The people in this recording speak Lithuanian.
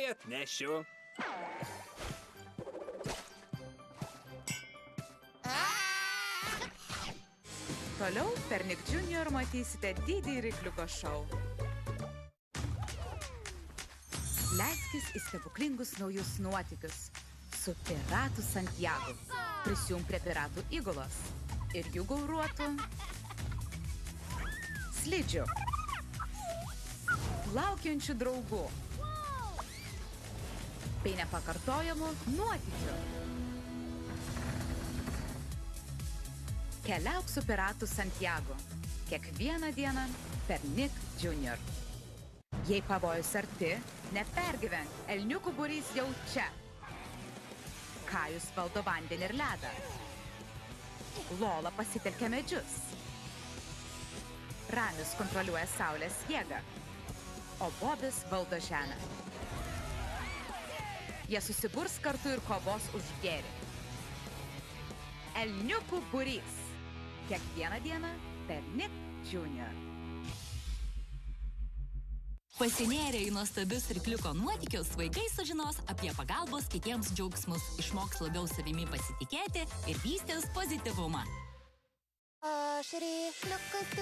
Tuoj atnešiu. Toliau per Nick Junior matysite didį rykliuko šou. Leiskis į stebuklingus naujus nuotykius su Piratu Santiago. Prisijung prie Piratų įgulos ir jų gauruotų slidžių, plaukiančių draugų bei nepakartojamų nuotykių. Keliauk su Piratu Santiago. Kiekvieną dieną per Nick Junior. Jei pavojus arti, nepergyvenk, elniukų būrys jau čia. Kajus valdo vandenį ir ledą. Lola pasitelkia medžius. Ramius kontroliuoja saulės jėgą, o Bobis valdo žemę. Jie susiburs kartu ir kovos už gėrį. Elniukų būrys. Kiekvieną dieną per Nick Junior. Pasinėrę į nuostabius rykliuko nuotykius, vaikai sužinos apie pagalbos kitiems džiaugsmus, išmoks labiau savimi pasitikėti ir vystys pozityvumą. Aš rykliukas,